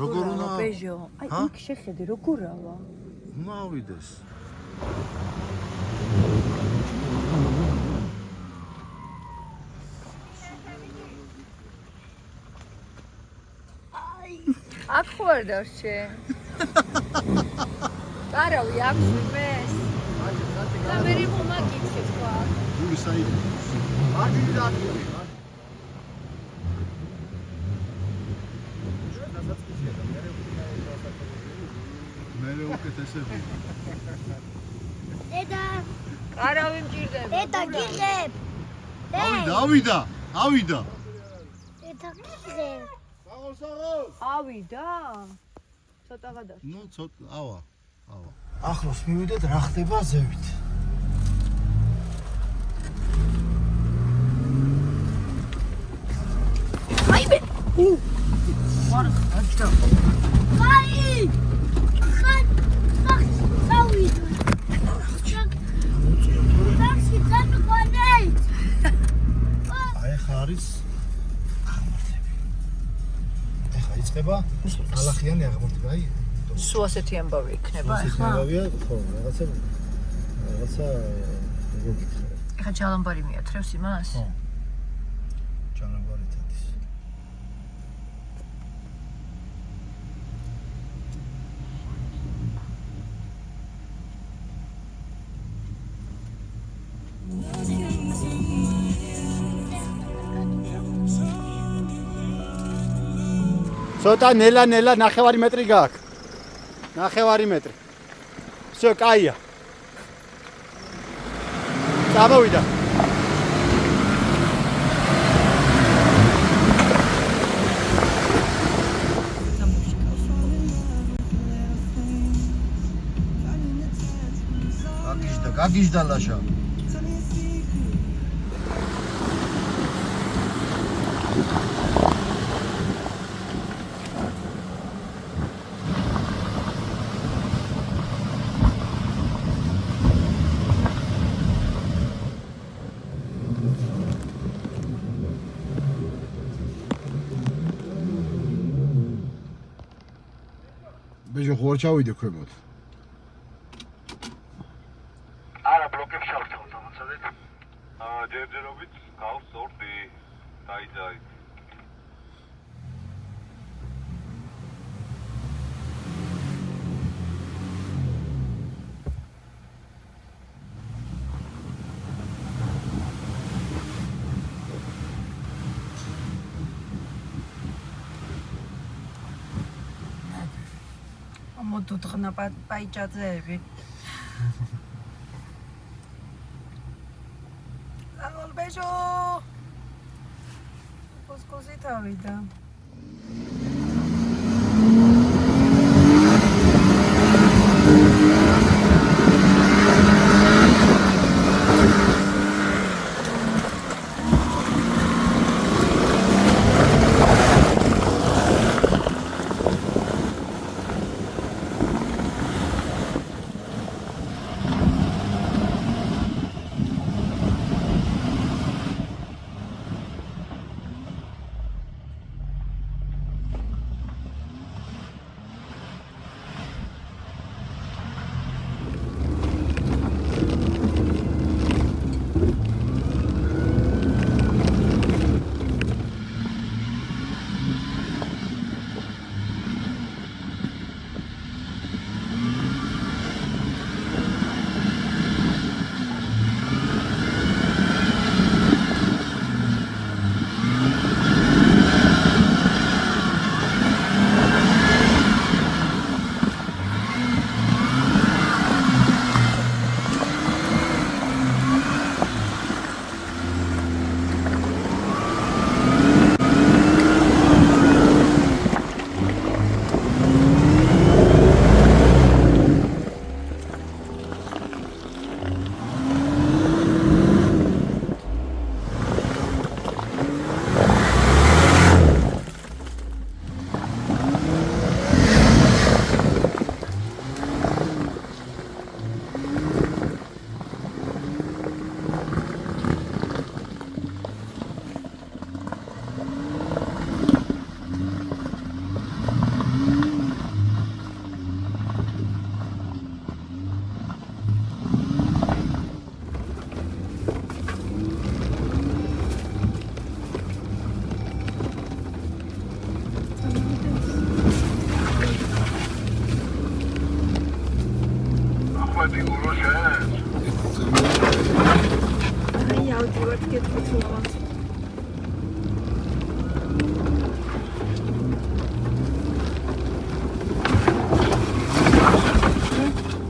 როგორ უნდა პეჟო აი იქ შეხედე როგორაა მოვიდეს აქ ხო არ დარჩე არავი აქ ვიმეს და მე მომაკითხე თქვა გული საიდე აგი დაგი მე უკეთესები დედა არავი მჭირდება დედა გიღებ ავიდა დედა გიღებ ავიდა ცოტა გადარ ნუ ცოტა ავა ახლოს მივიდეთ რა ხდება ზევით აიბე ვარ აჭდა აი ხან სავიდო ტაქსი განყვანეთ აი ხა არის აღმართები ეხა იწყება ალახიანი აღმართება აი სულ ასეთი ამბავი იქნება ახლა ხო რაღაცა როგორ გითხრა ეხა ჯალამბარი მიათრევს იმას ხო ჯალამბარი თათის ცოტა ნელა ნახევარი მეტრი გაქვს ნახევარი მეტრი всё კაია წამოვიდა გაგიჟდა ლაშა ბეჟო ხوار ჩავიდე ქვემოთ არა ბლოკებს შევთავთ ამაცადეთ ჯერჯერობით გავს სორტი დაიძაი მოდუთხნა პაიჭაძეები ბეჟო კუსკუსი თავიდა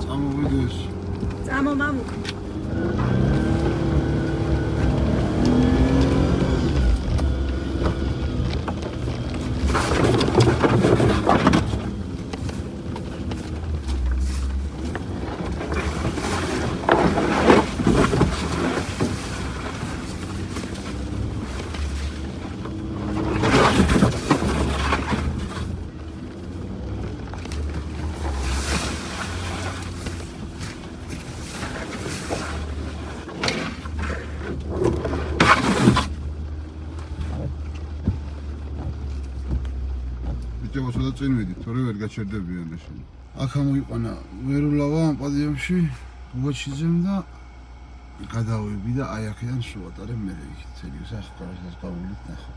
წამოვიდეს. წამო მამუ. ბიჭო, სულ წინ ვიდი, თორე ვერ გაჩერდებიან ეს. აქ ამოიყვანა ვერულავა ამ პადიუმში, უაჩიძემ და გადავები და აი აქედან სულ ატარე მე იქ წელი სახკარას გავულით ნახო.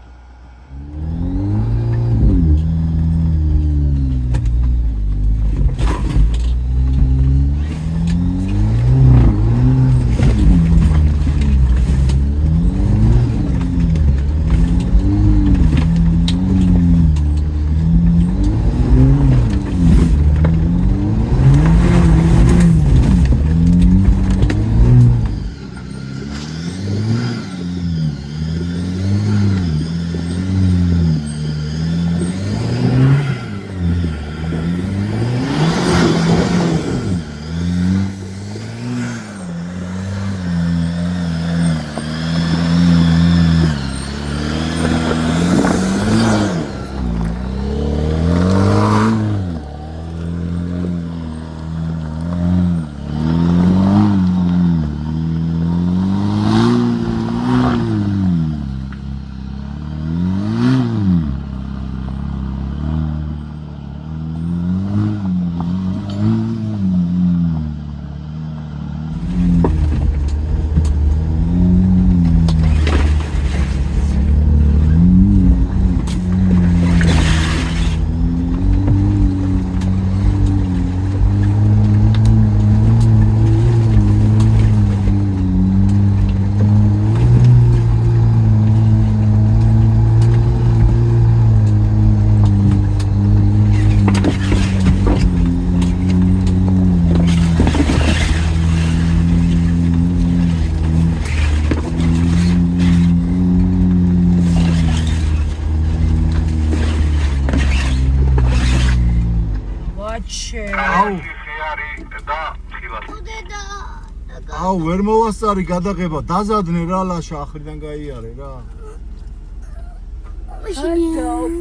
აუ ვერ მოვასწარი გადაღება, დაზადნე რა ლაშა ახრიდან გაიარე რა.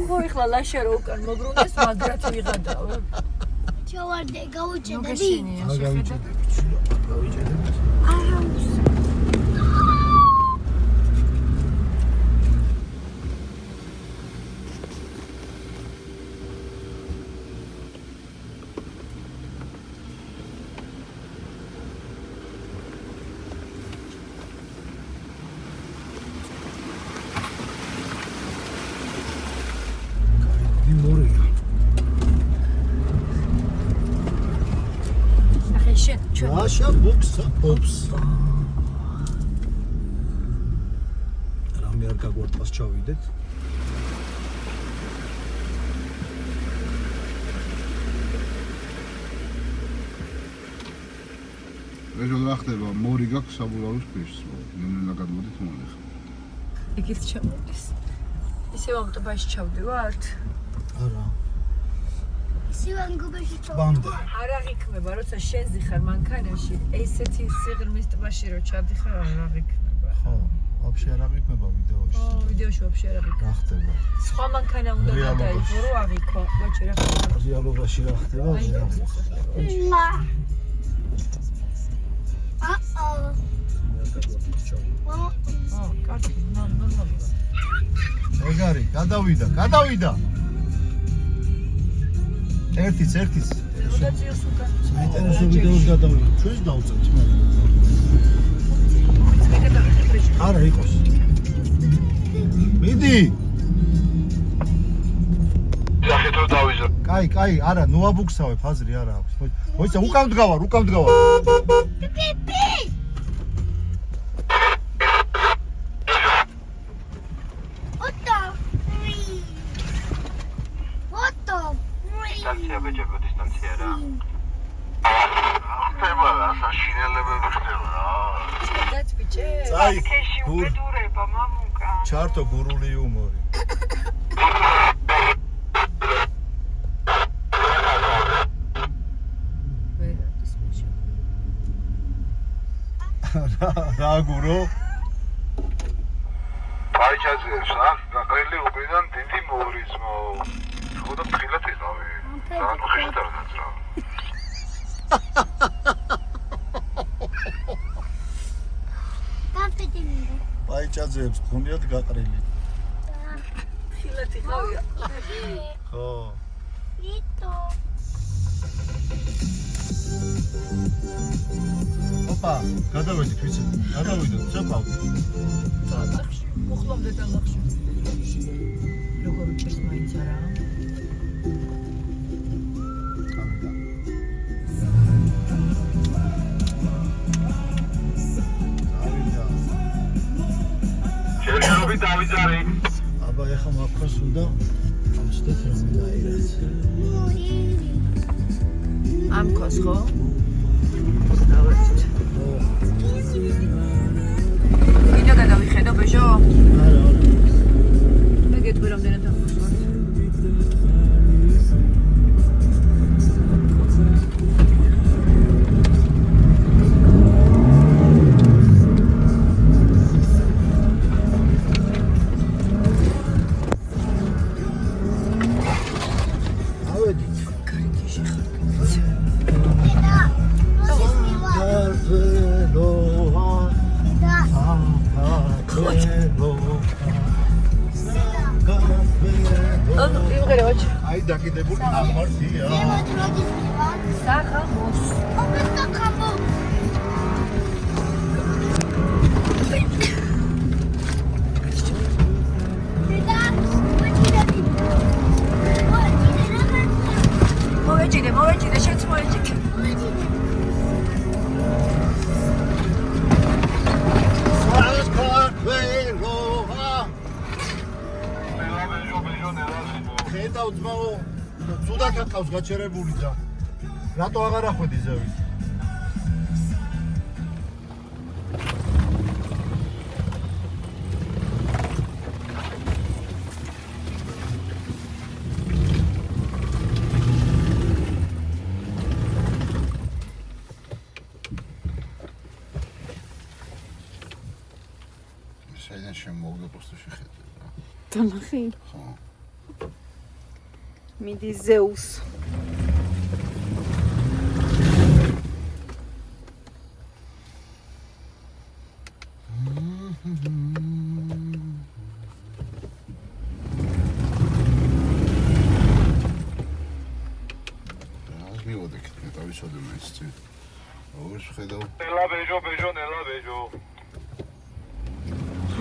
ხო ეხლა ლაშა რო უკან მოგრუნდეს მაგრად ვიღადავ. ჩავარდე, გავუჭედები. მოგეშინია შეხედა. ლაშა ბუქსა ოპს. რამე არ გაგვარტყას ჩავიდეთ. ეს რა ხდება? მორი გაქვს საბურავის ქვეშ. ნენა გადმოდით მომეხ. იგივე ჩამოდის. ისევ ავტობუსში ჩავდივართ? არა. სივანგობაში ბამდე. არ აღიქმება, როცა შენ ზიხარ მანქანაში, ესეთი სიღრმის ტბაში რო ჩადიხარ, არ აღიქმება. ხო, ვაფშე არ აღიქმება ვიდეოში. ვიდეოში ვაფშე არ აღიქმება. რა ხდება? სხვა მანქანა უნდა გადაიღო, რომ აღიქვა. ბაჭი რა ხდება? რეალობაში რა ხდება? კარგი, ნორმალია. ეგარი, გადავიდა. ერთიც. მოდაციოს უკან. საინტერესო ვიდეოს გადავიდა. ჩვენს დავწერთ მაგრამ. არა იყოს. მიდი. სახეთ რო დავიზრო. კაი, არა, ნოაბუქსავებ, აზრი არა აქვს. მოიცა, უკან დგავარ. პიპი. ბეჭებო დისტანცია რა. ხდება რა, საშინელებები ხდება რა. ჩადაც ბიჭე. წაი ქეში უბედურება მამუკა. ჩართო გურული იუმორი. ვერადის ბიჭე. რა გურო? გაიჩაძებს რა, გაყრილი უბიდან დიდი მორიზმო. ხოდა ფრთხილად იყავი. რა ხეშტარდაც რა. გაფეთინე. პაიჭაძეებს გქონიათ გაყრილი. ხილად იყავია. ხო. იტო. ოპა, გადავედით ვიცი. გადავიდოთ, წაყავთ. დალახში, მოხლამდე დალახში. როგორ უჭერს მაინც არა? შევიარები დავიძარი. აბა ეხა მაქროს უნდა ამჩდეთ რომ დაირაც. ამქოს ხო? დავერჩით. კიდე გადავიხედო ბეჟო? არა. მე გეტყვი რამდენად ამქოს ვარ. აი დაკიდებული აღმართია. სახამოს. მოვეჭიდე, შენც მოვეჭიდე. ხედავ ძმაო, ცუდად აკავს გაჩერებული ძა. რატო აღარ ახვედი ზევით? საიდან შემოვიდა პოსტო შეხედე რა. დანახი. ხო. მიდი ზეუს. რა მივოდე კიდე დავიცოდე მე ისე. როგორ შეხედავ? ნელა ბეჟო, ნელა ბეჟო.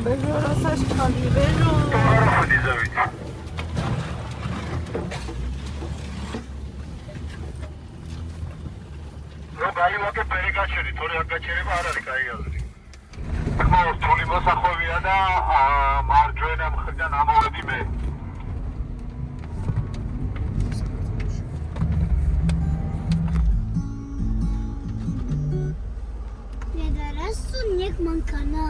ბეჟო რასაშქალი ბეჟო. რა ხოდი ზავით. რა გაიმოკე პერიგაჩერი, თორე არ გაჩერება არ არის კაი აზრი. ხო, თული მოსახვევია და მარჯვენა მხრიდან ამოვედი მე. სუნიკ მანქანა.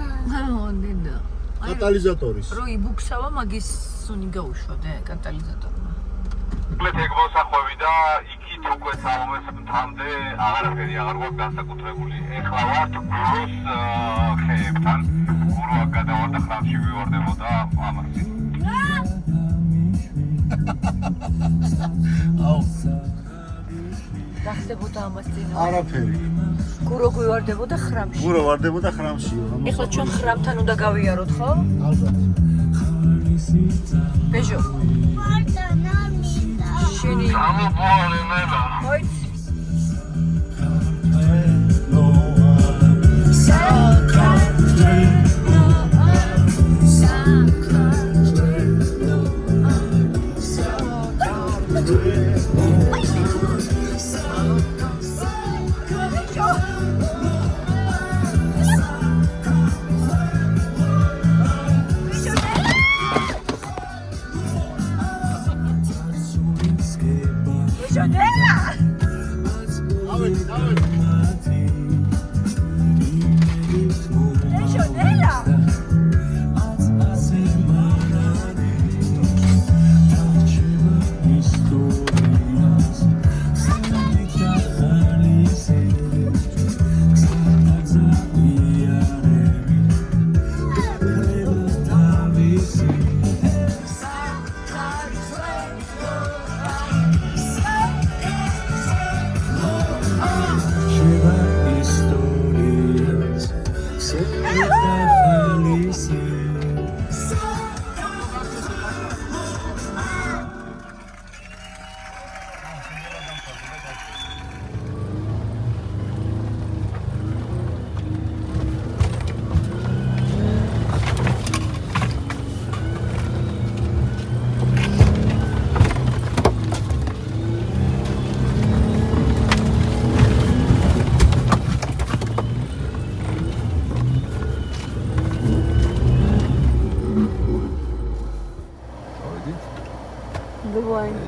დედა. კატალიზატორის. რო იბუქსავა მაგის სუნი გაუშვოდე კატალიზატორმა. მე ეგ მოსახვევი და იქით უკვე სამომეს მთავრდე აღარაფერი აღარ გვაქვს განსაკუთრებული. ეხლა ვართ გუროს ხეებთან. გუროა გადავარ და ხრამში ვივარდებოდა ამასი. აუ, გახდებოდა ამას წინ. არაფერი. გურო გვივარდებოდა ხრამში. გურო ვარდებოდა ხრამში. ეხლა ჩვენ ხრამთან უნდა გავიაროთ, ხო? ალბათ. ბეჟო. მარტა ნამინდა. შენი ამობოარე მელა. მოიც ბეჟო wine.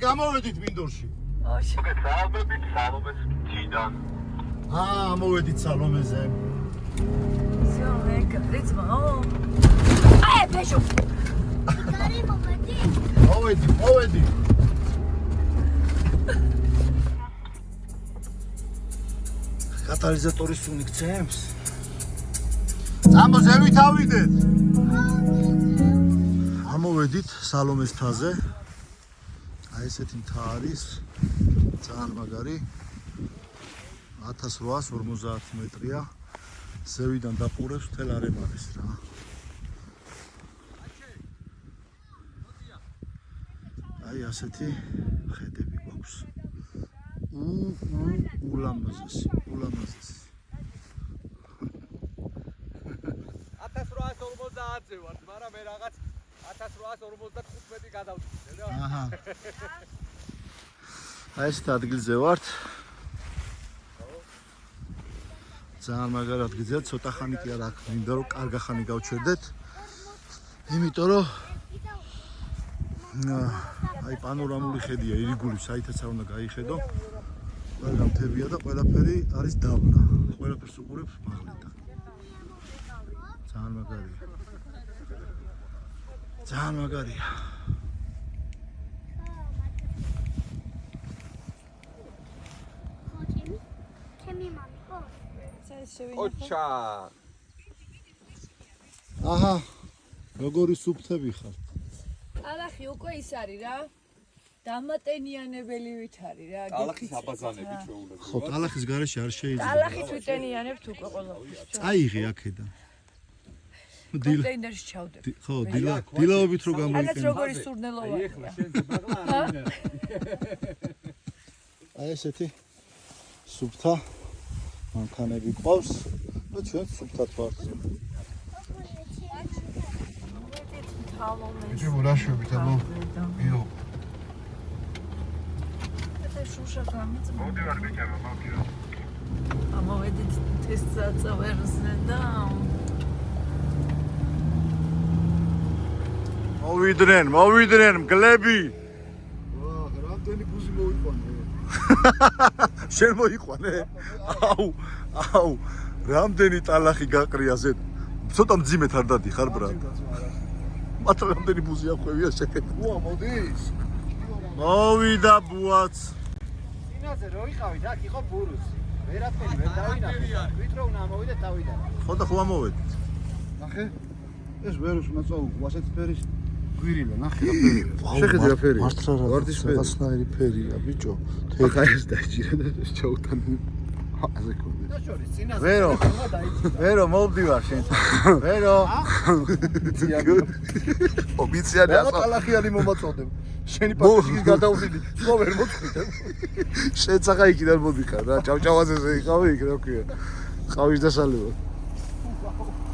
გამოვედით მინდორში. საალბებით სალომეს მთიდან. მოვედით სალომეზე. Всё, Века, прицмао. Бежу. გარი მომედი. მოვედი. კატალიზატორის სუნი გცემს. წამო ზევით ავიდეთ. ამოვედით სალომეს მთაზე. აი ესეთი მთა არის. ძალიან მაგარი. 1850 მეტრია. ზევიდან დაყურებს მთელ არემარეს რა. აი ასეთი ხედები გვაქვს. ულამაზესი. 1850-ზე ვარ, მაგრამ მე რაღაც 1855 გადავწყვიტე რა. აჰა. აი ეს ადგილზე ვართ. ძალიან მაგარ ადგილზეა, ცოტა ხანი კი არ აქვს, მინდა რომ კარგა ხანი გავჩერდეთ. იმიტომ რომ აი პანორამული ხედია, ირიგული საითაც არ უნდა გაიხედო. ყველა მთებია და ყველაფერი არის დაბლა. ყველაფერს უყურებს მაღლიდან. ძალიან მაგარია. ძალიან მაგარია. ჩემი მამი ხო? ოჩა. აჰა. როგორი სუფთები ხარ? ალახი უკვე ის არის რა. დამატენიანებელი ვით არის რა. ალახის აბაზანებით შეულებო. ხო, ტალახის გარეშე არ შეიძლება. ალახით ვიტენიანებთ უკვე ყველაფერს. წაიღე აქედან. კონტეინერში ჩავდებ. ხო, დილაობით რო ანაც გამოიყენე. როგორი სურნელოვანია. ეხლა შენ ბაღლა აი ესეთი სუფთა მანქანები ყავს და ჩვენ სუფთად ვართ. Иди урашивать, алло. Ио. Это шуша камица. მოდივარ ბიჭებო, მოვიდეთ. ამოვედით თესაცა ვერზე და მოვიდნენ მგლები. ვა, რამდენი ბუზი მოიყვანე. შენ მოიყვანე? აუ, რამდენი ტალახი გაყრია ზედ. ცოტა მძიმედ არ დადიხარ ბრატ. მათი რამდენი ბუზი ახვევია შეხედა. ვა, მოდის. მოვიდა ბუაც. წინაზე რო იყავით, აქ იყო ბურუსი. ვერაფერი ვერ დავინახეთ. ვით რომ უნდა ამოვიდე თავიდან. ხო და ხო ამოვედით. ნახე. ეს ვერუს უნდა წაუგო, ასეთ ფერის გვირილა, ნახე რა ფერია. შეხედე რა ფერია. მართლა რა. ვარდის ფერი. რაღაცნაირი ფერია, ბიჭო. ახლა ეს დაიჭირა და ეს ჩაუტან. ასე კონდე. და შორის წინაზე ვერო. ვერო მოვდივარ შენთან. ვერო. ობიციანი რა ტალახიანი მომაწოდებ. შენი პაკეტის გადავდიდი. ხო ვერ მოწყვიტე. შენ წახა იქიდან მოდიხარ რა. ჭავჭავაზეზე იყავი იქ რა ქვია. ყავის დასალევად.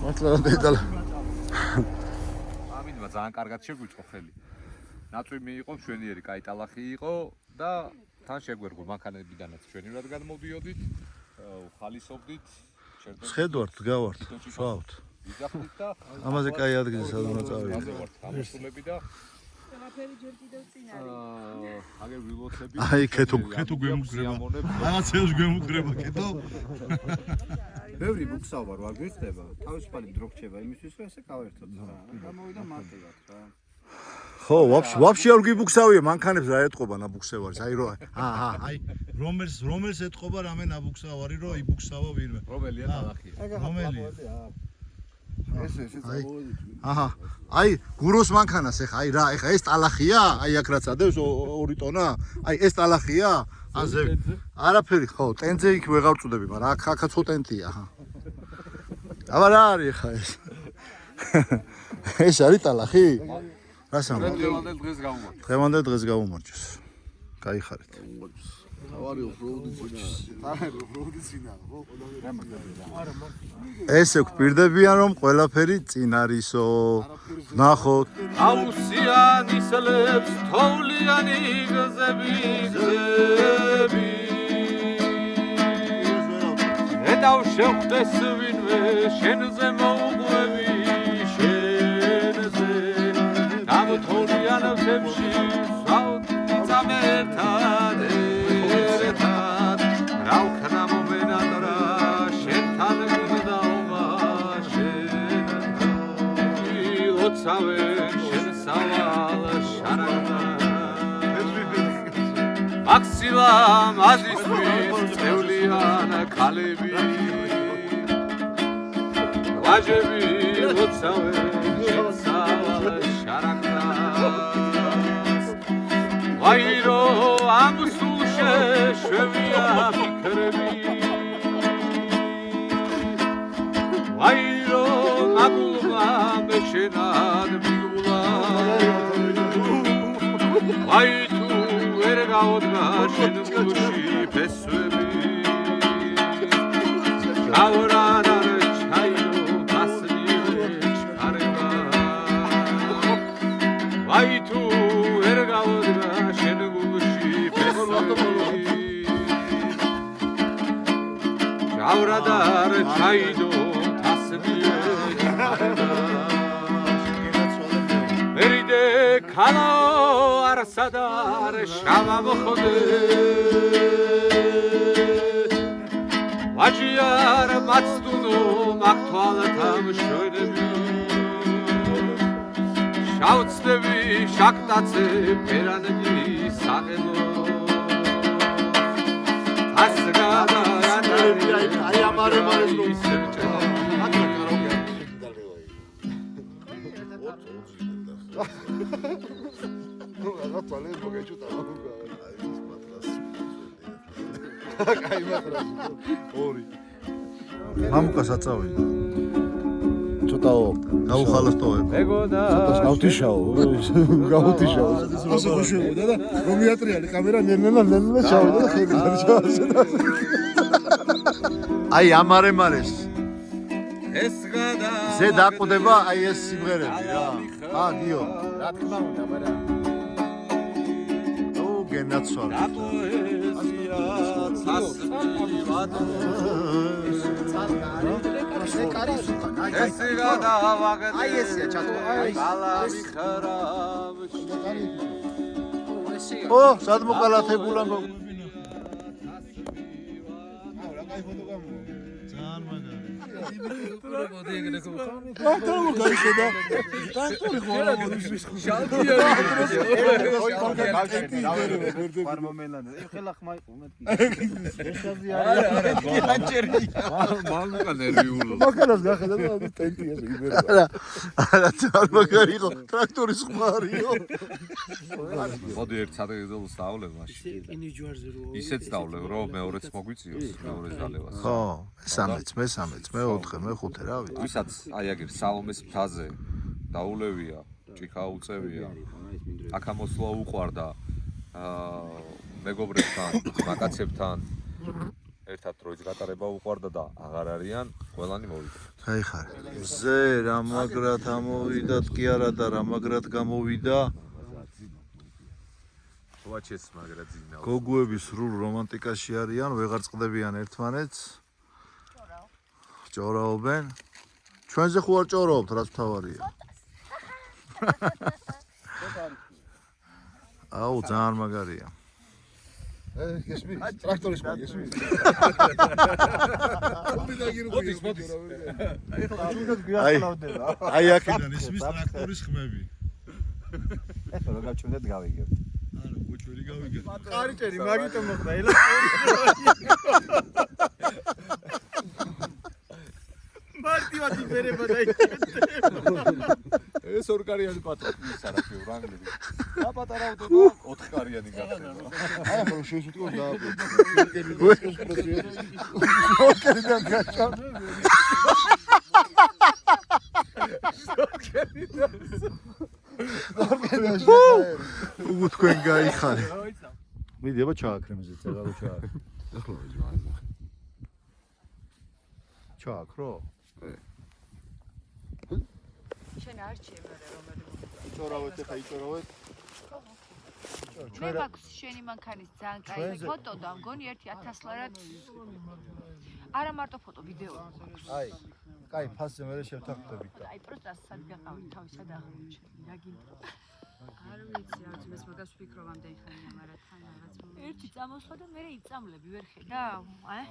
მართლა რა დედალა. ამინმა ძალიან კარგად შეგვიწყო ხელი. ნაწვი მიიღო, მშვენიერი, კაი ტალახი იყო და თან შეგვერგო მანქანებიდანაც ჩვენივრად გადმოდიოდით, ხალისობდით, ჩერდებით. შედვართ, გავართ, შავთ. ვიზახდით და ამაზე კაი ადგილი სადღაც წავიდეთ. ამაზე ვართ გამოსულები და არაფერი ჯერ კიდევ წინ არის. აგერ ვილოცები. აი ქეთო გვემუქრება. რაღაცეებს გვემუქრება ქეთო. ბევრი ბუქსა ვარ გვიხდება. თავისუფალი დრო რჩება იმისთვის, რომ ესე გავერთოთ რა. გამოვიდა მარტივად რა. ხო, ვაფშე არ გიბუქსავია, მანქანებს რა ეთყობა ნაბუქსევარის. აი რო აი რომელს ეთყობა რამე ნაბუქსავარი, რომ იბუქსავა ვინმე. რომელია ტალახია? რომელია? ესე წავოდით. აჰა. აი გუროს მანქანას ეხა, აი რა, ეხა ეს ტალახია? აი აქ რაც ადევს 2 ტონა. აი ეს ტალახია? აზე არაფერი ხო, ტენზე იქ ვეღარ წუდები, მაგრამ აქაც ხო ტენტია, აჰა. აბა რა არის ეხა ეს? ეს არის ტალახი? რას ამბობ? დღევანდელ დღეს გავუმარჯოს. გაიხარეთ. თავარი ოფროუდი წინა, ხო? ესე გვპირდებიან რომ ყველაფერი წინ არისო. ნახოთ. აუსიან ისლებს თოვლიანი გზები ედავ შევხვდეს ვინმე შენზე მოუყვები შენზე გამთოვლიან თებში სვავთ წამერთან ერთად რა ვქნა მომენატრა შენთან გდაობა შენ ოცავე შენ სავალ შარაგდა აქსილა მაზისთვის წევლიან ქალები ვაჟები ოცავე შენ სავალ შარაგდა ვაირო ამ სულშე შვევია ფიქრები ვაირო მაგულმა მეშენად მიგულა აი თუ ვერ გაოდგა შენ გულში ფესვები გავრანარ ჩაიდო გასნიე ჩქარება აი თუ ვერ გაოდგა შენ გულში ფესვები გავრანარ ჩაიდო მერიდე ქალო არსადარ შავა მოხდე ვაჯიარ მაცდუნო მაქთვალთა მშვენები შავწდები შაკტაცე ფერანგი საყელო ასგადა აი ამარე მამუკა საწავიდა ცოტაო გაუხალოსტოე გავთიშაო ასე ხუშებოდა და რომ მიატრიალი კამერა ნერნელა ჩავიდა და ხედი ჩავიდა აი ამარემარეს ეს გადა ზე დაყდება აი ეს სიმღერები რა გიო რა თქმა უნდა მაგრამ გენაცვალე აი ესია ჩათო ო სად მოკალათებულა რა кай ფოტო გამო ძალიან მაგარი პრობოდი ეგრე გაიხედა ტრაქტორი ხوارა მოდის შალტია ფარმომელანე ეხლა ხმაი უმეტი მალუკა ნერვიულო მაგარას გახედა და ტენტია იბერა არა ძალიან მაგარი იყო ტრაქტორის ხმარიო მოდი ერთ სადღეგრძელო სწავლებ მაშინ ისეც დავლებ რომ მეორეც მოგვიწიოს მეორე ძალებას ხო მე-13 მე-4 მე-5 რა ვიცი ვისაც აი აგერ სალომეს მთაზე დაულევია ჭიქა უწევია აქ ამოსვლა უყვარდა მეგობრებთან მაკაცებთან ერთად დროის გატარება უყვარდა და აღარ არიან ყველანი მოვიდა ხაიხარ ზე რა მაგრად ამოვიდათ კი არა და რა მაგრად გამოვიდა ვაჩეს მაგრად ძინა გოგუები სრულ რომანტიკაში არიან ვეღარ წყდებიან ერთმანეთს ჭორაობენ ჩვენზე ხო არ ჭორაობთ რაც თავარია აუ ძალიან მაგარია. გესმის? ტრაქტორის ყვა გესმის? მოდის. აი აქედან ისმის ტრაქტორის ხმები. ეხლა რა გავჩვენეთ გავიგებთ. არა, გოჩვენი გავიგეთ. ყარიჭერი მაგიტომ მოხდა მარტივად იბერება და ეს ორკარიანი პატრონი ის არა ფიო რანგლები. და პატარავდა 4 კარიანი გახდება. აი ახლა შეიძლება და უგუ თქვენ გაიხარე. მიდი აბა ჩააქრემზე წერალო ჩააქრე. ახლა ვიზმარი. ჩააქრო? შენ არჩევ არა რომელი იწორავეთ ეხა იწორავეთ. მე მაქვს შენი მანქანის ძალიან კაი ფოტო და მგონი 1000 ლარად არა მარტო ფოტო ვიდეო აი, კაი ფასზე მე შევთანხმდებით და. აი პროსტა სად გაყავით თავისად აღმოჩენი რა გინდა არ ვიცი რა თქმა უნდა მაგას ვფიქრობამდე ხანია მაგრამ თან რაღაც ერთი წამოსვლა და მე იწამლები ვერ ხედავ აი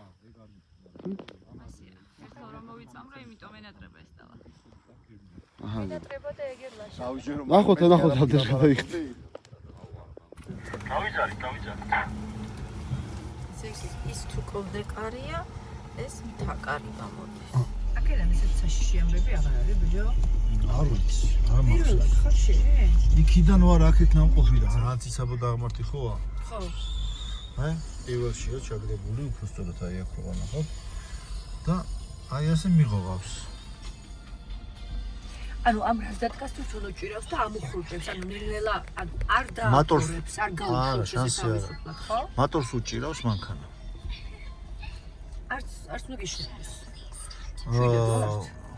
ასია ერთო რომ მოვიწამრო იმიტომ ენატრება ეს დავა ენატრება და ეგერ ლაშა ნახოთ ადრე ის თუ კოლდეკარია ეს მთაკარი გამოდის აქედან ესეც საშიში ამბები აღარ არის ბიჭო არ ვიცი, არ პირველად მახსოვს. ხარ შენ იქიდან ვარ აქეთ ნამყოფი რა. რაც იცაბო დაღმართი ხოა? ხო აი, პირველშია ჩაგდებული, უბრალოდ აი აქ რო ვანახავ. და აი ასე მიღოვავს. ანუ ამ რაზდატკას თუ ჩონო ჭირავს და ამუხრუჭებს ანუ ნელ-ნელა არ მატორს დააყურებს არ არა, გაუხრუჭებს შანსი არა. თავისუფლად ხო მატორს უჭირავს მანქანა. არც ნუ გიშლის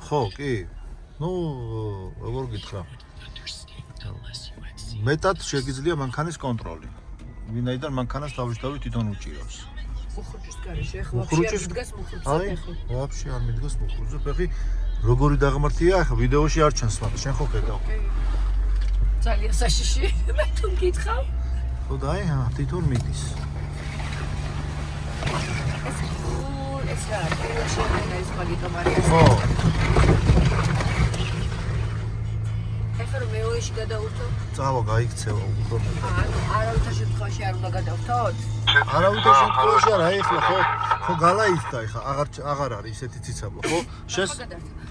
ხო, კი. ნუ როგორ გითხრა? მეტად შეგიძლია მანქანის კონტროლი. ვინაიდან მანქანას თავისთავად თვითონ უჭირავს. უხრუჭის გარეშე ეხლა ვაფშე არ მიდგას მუხრუჭზე აი, ფეხი ვაფშე არ მიდგას მუხრუჭზე ფეხი. როგორი დაღმართია, ახლა ვიდეოში არ ჩანს, მაგრამ შენ ხო ხედავ. ძალიან საშიში მე თუ მკითხავ ხო და აი, თვითონ მიდის. ეს რა შეიძლება ის მაგიტო მარია ხო. ეხლა რომ მეოეში გადავურთო წავა გაიქცევა უფრო მეტად. ანუ არავითარ შემთხვევაში არ უნდა გადავთოთ არავითარ შემთხვევაში არა, ეხლა ხო გალაიქდა ეხლა აღარ არის ისეთი ციცაბო, ხო?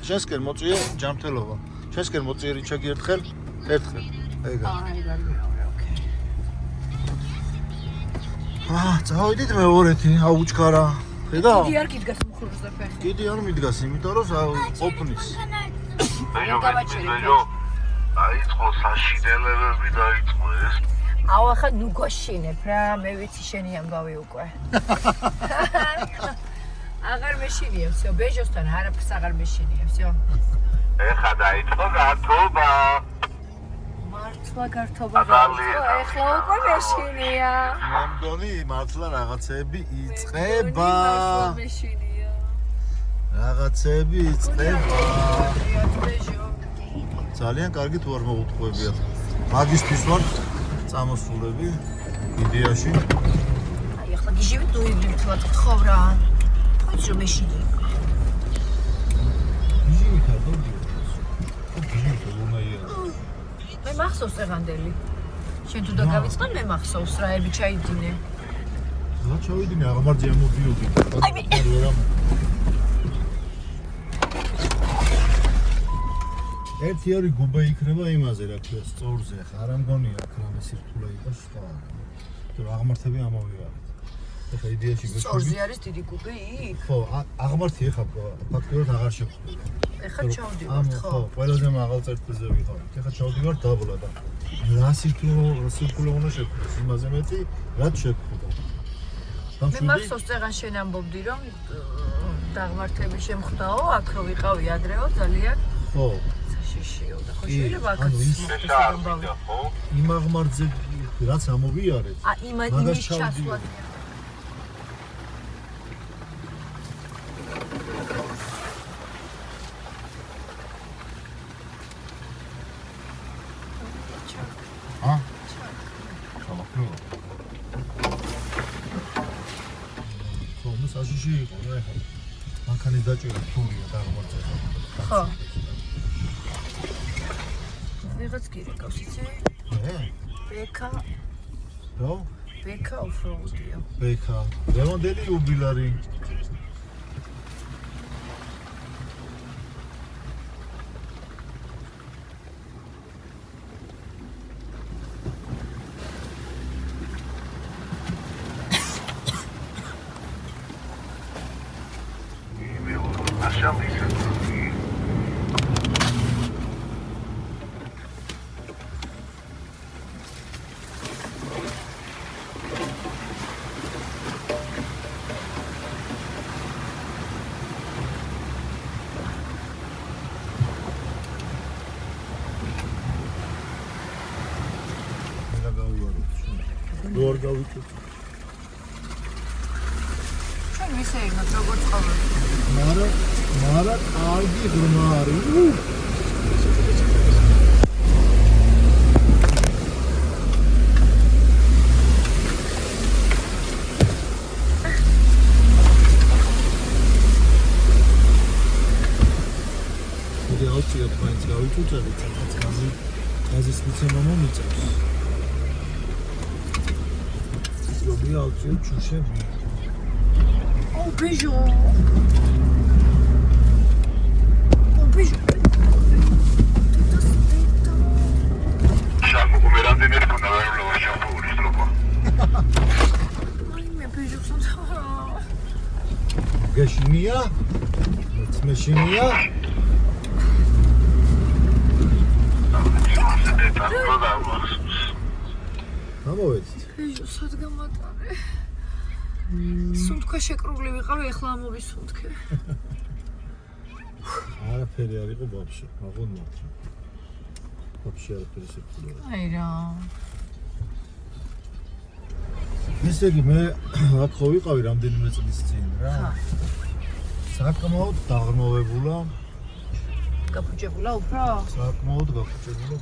შენსკენ მოწიე ჯამთელობა. შენსკენ მოწიე რიჩაგი ერთხელ. ეგა. აი გამიორე ოკეი წავიდით მეორეთი, აუჩქარა. ხედავ? დიდი არ გიდგას მუხრუჭზე ფეხი კიდე არ მიდგას, იმიტომ რომ ყოფნის. ბეჯო დაიწყო საშინელებები დაიწყო ეს აუ ახლა ნუ გოშინებ რა მე ვიცი შენი ამბავი უკვე აღარ მეშინია всё ბეჯოსთან არაფერს აღარ მეშინია всё ეხა დაიწყო გართობა მართლა გართობა გაიწყო ეხლა უკვე მეშინია მე მგონი მართლა რაღაცეები იწყება. მეშინია რაღაცეები იწყება. ბეჯო ძალიან კარგი თუ არ მოუთხოვებიათ. მაგისთვის ვარ წამოსულები იდეაში. აი ახლა გიჟივით დუიბლივით თქვა გთხოვ რა ხოჭ რომ მეშინია გიჟივით არ დოდიო. გიჟივით უნაია. მე მახსოვს ეღანდელი შენ თუ დაგავიწყან მე მახსოვს რა ები ჩაიდინე რა ჩავიდინე აღმარჯი ამოდიოდი. აი მე ერთი ორი გუბა იქნება იმაზე რა ქვია სწორზე ხა არ მგონია აქ რამე სირთულე იყოს სხვა. თუ აღმართები ამავე არის. ეხა იდეაში სწორზე არის დიდი გუბი ხო, აღმართი ეხა ფაქტობრივად აღარ შეხვდება. ეხა ჩავდივართ ხო ყველაზე მაღალ წერტილზე ვიყავით. ეხა ჩავდივართ დაბლა და რა სირთულე უნდა შეგვხვდეს იმაზე მეტი, რაც შეგვხვდა. მე მახსოვს წეგან შენ ამბობდი რომ დაღმართები შემხვდაო აქ რო ვიყავი ადრეო ძალიან ხო. საშიშიო და ხო შეიძლება აქაც შაშავდა ხო იმ აღმართზე რაც ამოვიარეთ. იმის ჩასვლა საშიში იყო რა ეხლა. მანქანის დაჭერა თურია დაღმართება. ხო. ვიღაც გირეკავს იცი? ბექა. რა? ბექა ოფროუდია. ბექა. რემონტელი უბილარი. როგორ გავიწევთ? ჩვენ ვისეირნოთ როგორ ცხოვრობთ. მარა კარგი ღრმა არის. მე აუცილებთ მაინც გავიწუწებით, რაღაც გაზის მიცემა მომიწევს. Robi alçıyor çuşebi. Oh Peugeot. Oh Peugeot. Şarkı kumeran denir buna verimli o şarkı uğraştırma. Ay me Peugeot sana. Geçiniya. Geçmeşiniya. Გამოვედით. Peugeot სადგამ ატარე. სუნთქვა შეკრული ვიყავი, ეხლა ამოვისუნთქე. არაფერი არ იყო ბაბში, აღონმართ. ბაბში არაფერი შეფულა. აი რა. ესე იგი მე აქ ხო ვიყავი რამდენიმე წლის წინ რა. საკმაოდ დაღრმავებულა. გაფუჭებულა უფრო? საკმაოდ გაფუჭებულა.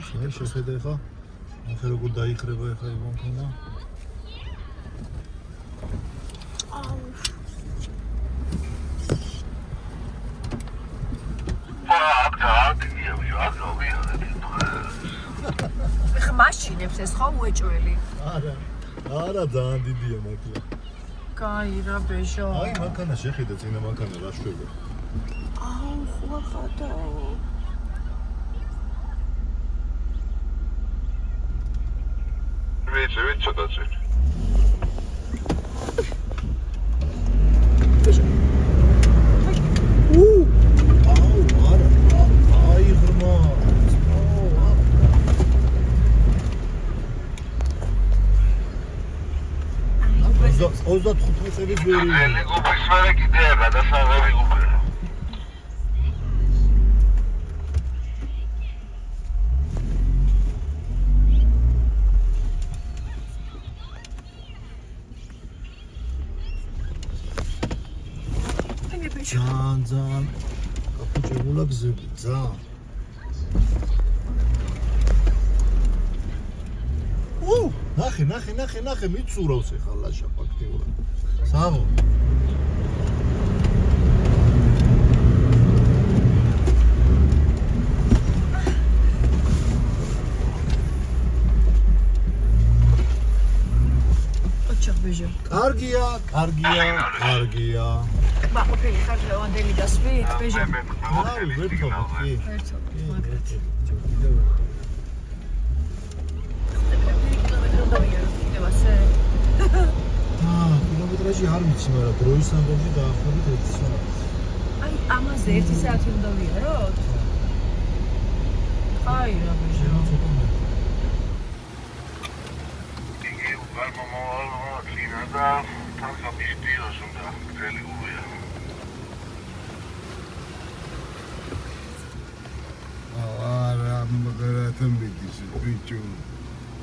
შენ შეხედე ხა? ახლა როგორ დაიხრება ხა ივანქანა? ხა მაშინებს ეს ხო უეჭველი? არა ძალიან დიდია მაქლა. კაი რა ბეჟო. აი მანქანა შეხედე წინა მანქანა რა შვება. აუ ხო ხადა. Ვიცი, ცოტაცი. აუ არა. აი ღრმა. აუ 35 წელი ძველი. Ელი გუბის მერე კიდე გადასაღები გუბი. ძალიან გაფუჭებულა გზები, ძალიან. ნახე, მიცურავს ეხლა ლაშა ფაქტიურად. საღო. ოჩახ ბეჟო. კარგია. მაყოფილი ხარ ლევანდელი დასვით, ბეჟო. რავი, ვერტო, კი. ერთო. კილომეტრაჟი არ ვიცი, მაგრამ დროის ამბავში დაახლოებით 1 საათი. აი, ამაზე 1 საათი უნდა ვიაროთ? აი რა ბეჟო. იგი უგარ მომავალ წინა და თან გაბიშტიოს უნდა გრელი უვია. არა, მაგარათან მიდის ბიჭო.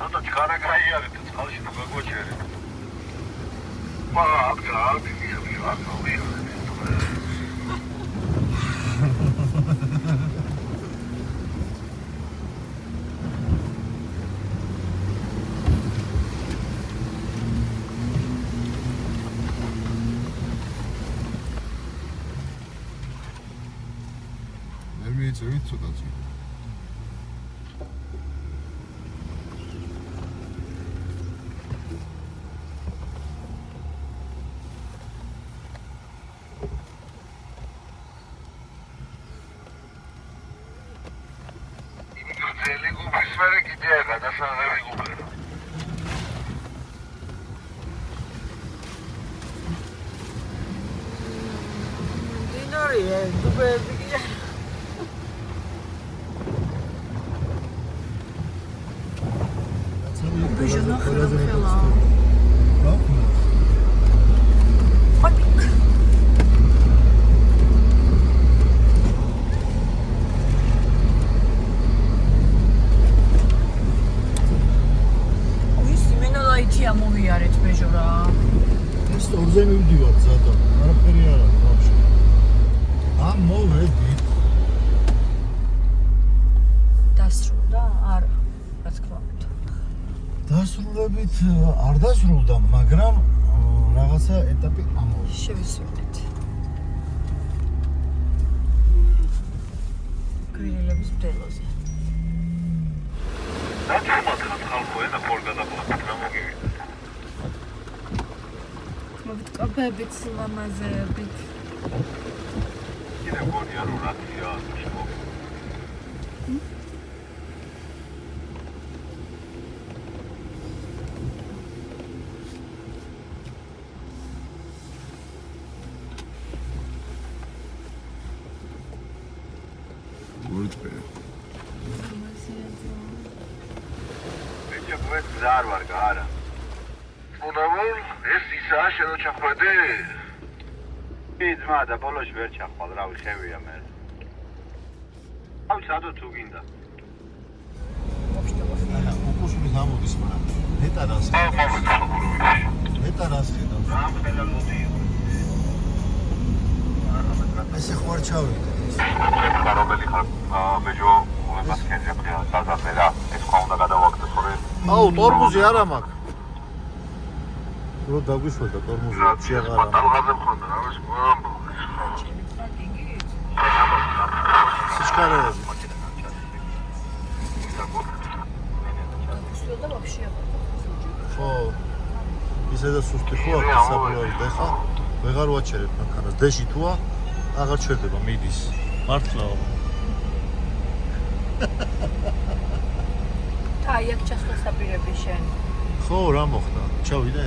ატა ჩქარა გაიარე და წყალში მოგაგვაჩერე. Ага. მივაქცევით ცოტათი. ძელი გუბრის მერე კიდეა გადასაღები გუბრი. დინორია, გუბები. ბიჟონა ხელა. მოვიარეთ ბეჟორა. ეს ორზე მივდივართ ზადა. არაფერი არ არის ბავშვი. ამ მოვედით. დასრულდა? არა. რა თქმა უნდა. დასრულებით არ დასრულდა, მაგრამ რაღაცა ეტაპი ამოვიდა. შევისურვეთ. გვირილების მდელოზე. დათმობთ ხალხო ენა ხორგადაყოთ რა მოგივიდა. მოვიტყობებით სილამაზეებით. კიდე გონია რომ რაცია შეგო. გორწე. მეჩა გვეთ ზარ ვარ გარა. უდავარ ეს ისაა შენოჩახვედი? ძმა და ბოლოში ვერ ჩახვალ, რავი ხევია მე. ავი სადო თუ გინდა. უკუშმის ამოდის მაგრამ ნეტა რას ნეტა რას ხედავს? ამ ხელა მოდი. ესე ხوار ჩავიდე. რომელი ხარ ბეჯო უმებას კენძებია საზაზე რა ეს ხომ უნდა გადავაგდო თორე აუ ტორმუზი არა მაქვს. რო დაგვიშველდა ტორმუზი შეაღარა. დალღაზე მქონდა რა ეს მომბო. სიჩქარეები. შევდა ვაფშე. ხო. ისე და სუსტი ხო აქ საბურავი და ხა ვეღარ ვაჩერებ მანქანას. დეში თუა აღარ ჩერდება მიდის. მართლა. აი აქ ჩასვლა საპირები შენ. ხო რა მოხდა? ჩავიდე?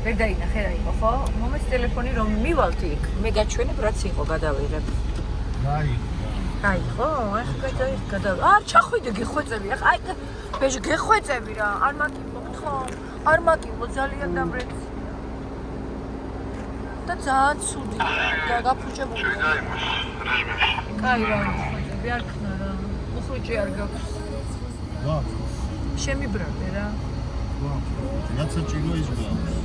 ვერ დაინახე რა იყო ხო? მომეც ტელეფონი რომ მივალთ იქ. მე გაჩვენებ რაც იყო გადავიღებ. აი. აი ხო? ახლა გადავ. არ ჩახვიდე გეხვეწები. ახლა აი ბეჟი გეხვეწები რა. არ მაკიბლობთ ხო? არ მაკიბლო ძალიან დამრეც. და ძალიან ცუდია. გაგაფუჭებული. კაი რა. ხოჭები არ ქნა რა. უხუჭი არ გაქვს. ვა. შემიბრალე რა. ვა. რაცა ჭირო ის გვაქვს.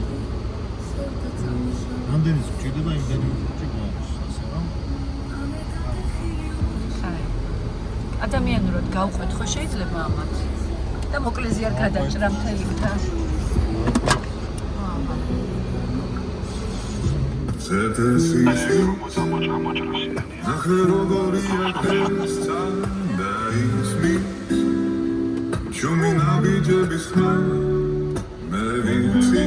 რამდენიც ჭირდება იმდენი უხუჭი გვაქვს, ასე რომ. აი. ადამიანურად გავყვეთ ხო შეიძლება ამათ. და მოკლეზე არ გადაჭრა მთელი ხა. ახლა როგორია ხესთან და ისმის ჩუმი ნაბიჯების ხმა მე ვიცი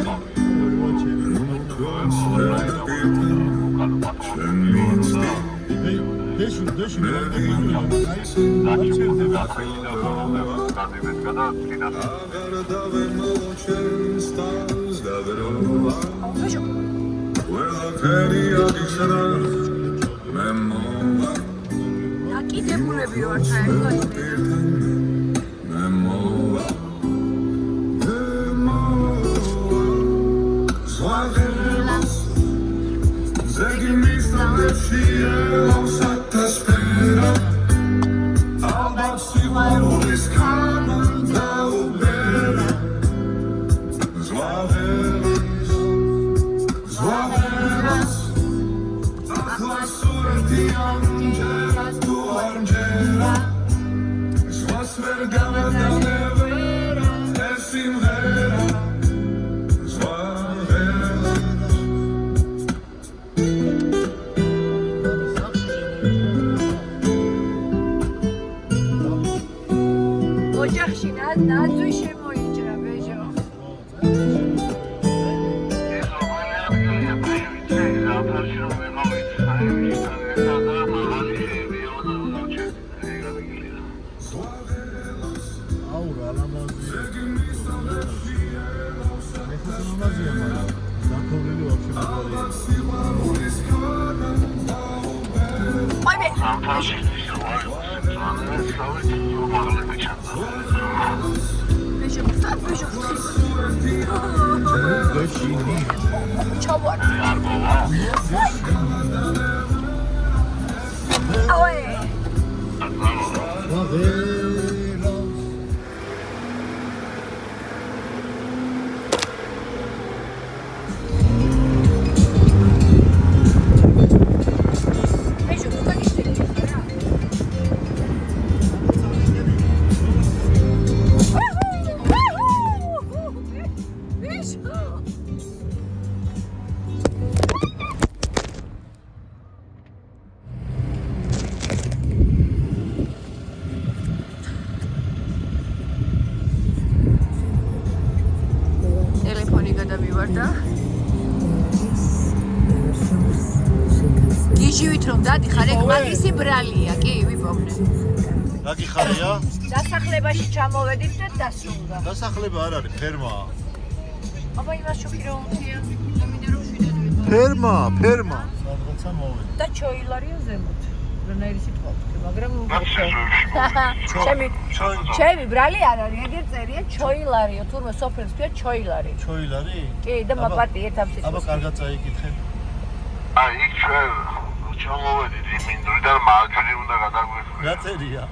აკიდებულები ვარ საერთოდ. ოჯახში ნაძვი შემოიჭრა ბეჟო. ტელეფონი გადამივარდა. გიჟივით რომ დადიხარ, ეგ მაგისი ბრალია, კი, ვიპოვნე. რა გიხარია? დასახლებაში ჩამოვედით და დასრულდა. დასახლება არ არის, ფერმაა. აბა იმას შოქი რომ თია, ამიტომ რომ შვიდად ვიყავ. ფერმა. სადღაცა მოვედი. და ჩოილარია ზემოთ. რანაირი სიტყვა ვთქვი, მაგრამ ჩემი ბრალი არ არის, ეგერ წერია ჩოილარიო, თურმე სოფელს ქვია ჩოილარი. ჩოილარი? კი, და მაპატი ერთ ამ სიტყვას. აბა კარგად წაიკითხე. აი, იქ ჩვენ ჩამოვედით იმინდვრიდან მარჯვნივ უნდა გადაგვიხვრია. რა წერია?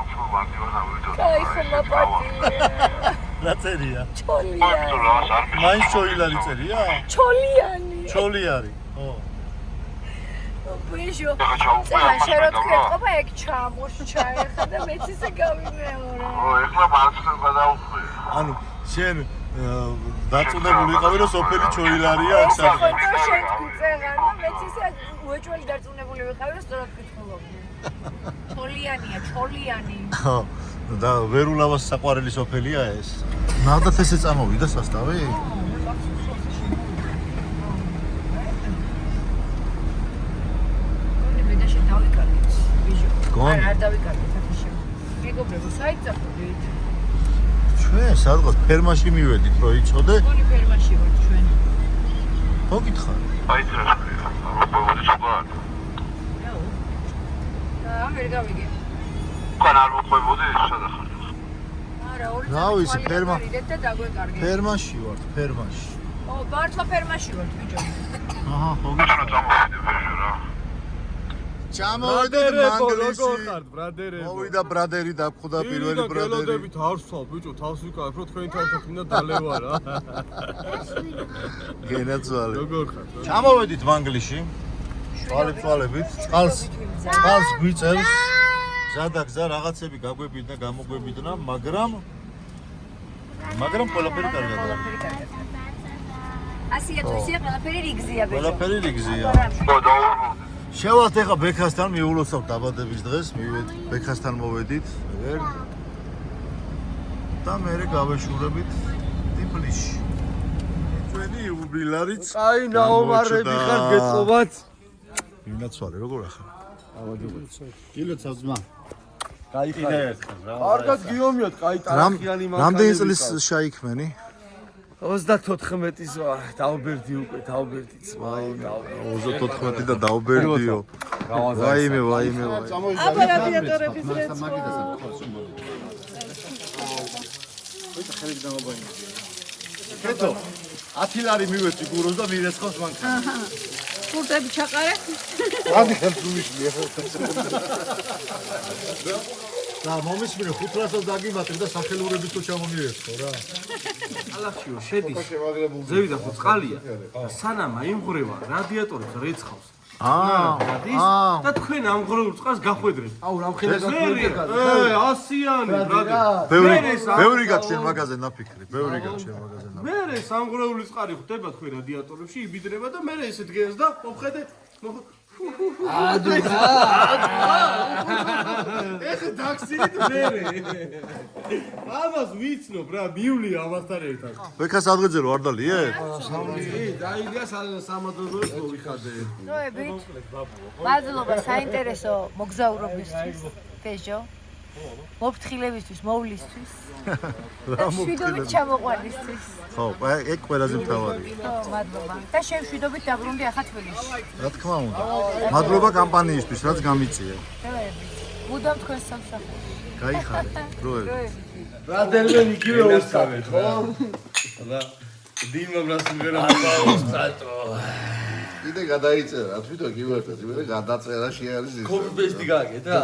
უფრო მარტივად ავიდოთ. აი, ხო მაპატი. რა წერია? ჩოლიანი. მაინც ჩოილარი წერია? ჩოლიანი. ჩოლიარი. ო. ბეჟო. წერა შეროთქე ყობა ეგ ჩამოსჩა ეხა და მეც ისე გავიმეორე. ეხლა მარცხნივ გადავხვრია. ანუ შენ დაწუნებული იყავი რომ სოფელი ჩოილარია აქ ხო სადღაც. და შენ გუწეღარ და მეც ისე უეჭველი დაწუნებული ვიყავი რომ სწორად ვკითხულობდი. ჩოლიანია, ჩოლიანი. ხო. და ვერულავას საყვარელი სოფელია ეს. ნახდათ ესე წამოვიდა სასტავი? გონი? არ დავიკარგეთ აქ. მეგობრებო, საით წახვიდით? ჩვენ სადღაც ფერმაში მივედით რომ იცოდე. გონი ფერმაში ვართ ჩვენ. მოგითხარ. აი, ტრაფიკა. რობოტი ჩაბარ. ვერ გავიგე. უკან არ მოყვებოდი სადახარ. არა, ორი რა ვიცი, ფერმა. და დაგვეკარგეთ. ფერმაში ვართ, ფერმაში. ო, მართლა ფერმაში ვართ, ბიჭო. აჰა, ხო. რა წამოვიდე ვეჟო რა. ჩამოვედით მანგლისი. ბრადერებო. მოვიდა ბრადერი დაგხვდა პირველი ბრადერი. გელოდებით არ ვსვავ, ბიჭო, თავს ვიკავებ, რომ თქვენი თერთად მინდა დალევა რა. გენაცვალე. როგორ ხარ? ჩამოვედით მანგლისში. თვალებით, წყალს გვიწევს. გზა რაღაცები გაგვებინა, გამოგვებინა, მაგრამ ყველაფერი კარგადაა. ასია თუ ისია ყველაფერი რიგზია ბეჭო. ყველაფერი რიგზია. ხო, დაურბო. შევალთ ეხა ბექასთან მიულოცავთ დაბადების დღეს, მივედით ბექასთან მოვედით, ვერ და მერე გავეშურებით ტიფლისში. ჩვენი იუბილარიც. აი, ნაომარები ხარ გეწყობათ. მინაცვალე, როგორ ახლა? გილოცა ძმა. გაიხარე. კარგად გიომიოთ, კაი ტარახიანი მანქანები. რამდენი წლის შაიქმენი? 34-ის ვარ, დაუბერდი უკვე, დაუბერდი ძმა. 34 და დაუბერდიო. ვაიმე. აბა რადიატორების რეცვა. კეთო 10 ლარი მივეცი გუროს და მირეცხავს მანქანა. კურტები ჩაყარე? ადი ხელს უმიშლი ახლა. და მომისმინე 500-ს დაგიმატებ და სახელურებით თუ ჩამომიერცხო რა. ალახშიო შედის. ზევიდან ხო წყალია. სანამ აიმღრევა რადიატორებს რეცხავს. და თქვენ ამღრეულ წყალს გახვედრეთ. აუ რამხელა გახვედრეთ. 100-იანი ბრატე. ბევრი გაჩენ მაგაზე ნაფიქრი. ბევრი გაჩენ მაგაზე ნაფიქრი. მე სამღრეული წყალი ხვდება თქვენ რადიატორებში, იბიდრება და მე ესე დგეს და მოხედე ეხა დაქსილით მერე. ამას ვიცნობ რა, მივლია ამასთან ერთად. ვექას ადგეძერო არ დალიე? დაიგია სამადლობას მოვიხადე. დროებით. მადლობა საინტერესო მოგზაურობისთვის, პეჟო. მოფრთხილებისთვის, მოვლისთვის. და შვიდობით ჩამოყვანისთვის. ხო, ეგ ყველაზე მთავარია. ხო, მადლობა. და შენ შვიდობით დაბრუნდი ახლა თბილისში. რა თქმა უნდა. მადლობა კამპანიისთვის, რაც გამიწია. დროებით. მუდამ თქვენ სამსახურში. გაიხარე, დროებით. რადერმე იგივე უსწავეთ, ხო? რა დინმა ბრასმერა კიდე გადაიწერა, თვითონ გივერტეთ, მე გადაწერაში არის ის. კოპი-პეისტი გააკეთა?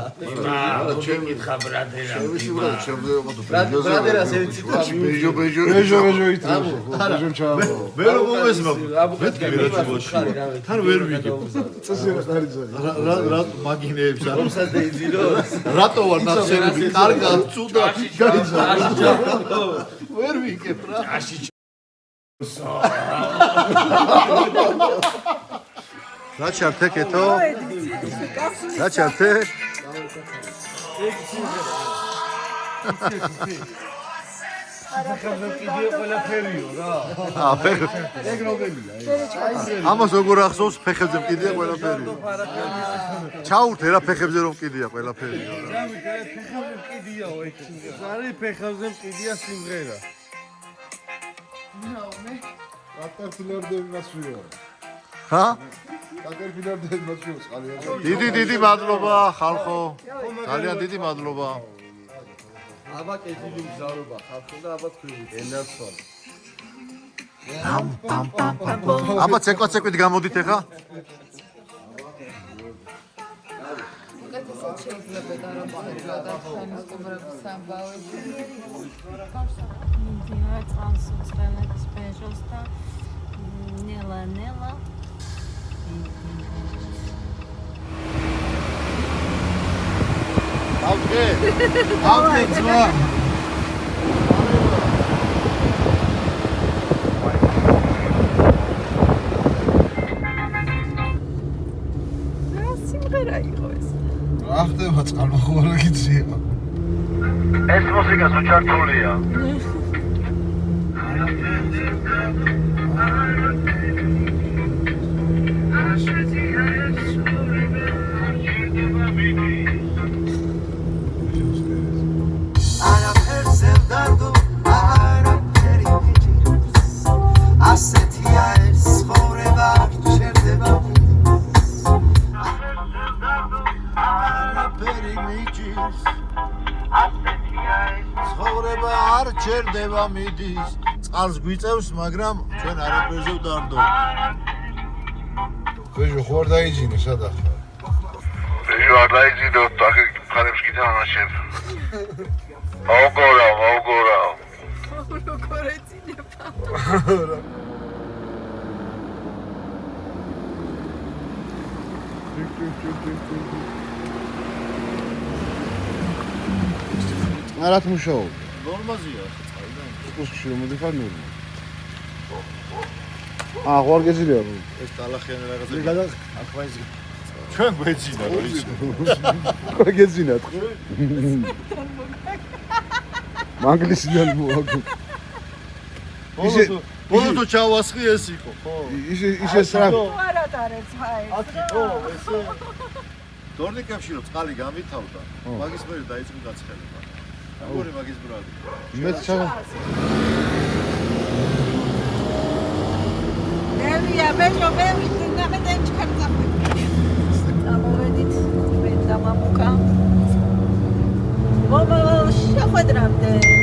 ჩემი მითხა ბრადერა. ჩემზე ვიყო ბრადერას ერთი ციტა ბეჟო ითხრა. ბეჟო ჩააბო. მე რო მომესმა მეთქი რა თქოში თან ვერ ვიგებ წესიერად არის რა მაგინეებს არა რომსაც დაიძინო რატო ვარ ნახსენები კარგად ცუდად გაიძინო ვერ ვიგებ რა რა ჩართე კეთო რა ჩართე ამას როგორ ახსოვს ფეხებზე მკიდია ყველაფერიო ჩაურთე რა ფეხებზე რომ მკიდია ყველაფერიო რა ფეხებზე მკიდიაო ეგ არის ფეხებზე მკიდია სიმღერა კატერპილარდები მასვია. ხა კატერპილარდები მასვია წყალია. დიდი მადლობა ხალხო ძალიან დიდი მადლობა აბა კეთილი მგზავრობა ხალხო და აბა თქვენი ენაცვალ აბა ცეკვით გამოდით ახლა უკეთესად შეიძლება გადახვენის სტუმრების ამბავი. მიდიარ წყალს უცხელებს პეჟოს და ნელა ავდგე ძმა რა სიმღერა იყო ეს? რა ხდება წყალმოხმარა გიწია. ეს მუსიკა სუჩართულია. ცხოვრება არ ჩერდება მიდის წყალს გვიწევს მაგრამ ჩვენ არაფერზე ვდარდო ბეჟო ხო არ დაიძინე სადაც ბეჟო არ დაიძინო თახი ხარებს კიდე ანაშენ აუგორა როგორ ეძინება არათ მუშაობ. ნორმაზია ხა წაიდან კუსკში რომ მოდიხარ ნორმა. ხო არ გეძინე ეს ტალახიანი რაღაცა გადა აქვაის ჩვენ გვეძინა რა იცი ხო გეძინათ მანგლისიდან მოაგო ბოლოს ჩავასხი ეს იყო ხო ისე სრაფ არა დარებს აი ხო ესე დორნიკებში რომ წყალი გამითავდა მაგის მერე დაიწყო გაცხელება როგორი მაგის ბრალი მეც ჩავა მევია ბეჟო მევიდით ნამედენ ჩქარცა ამოვედით მე და მამუკა მომავალ შეხვედრამდე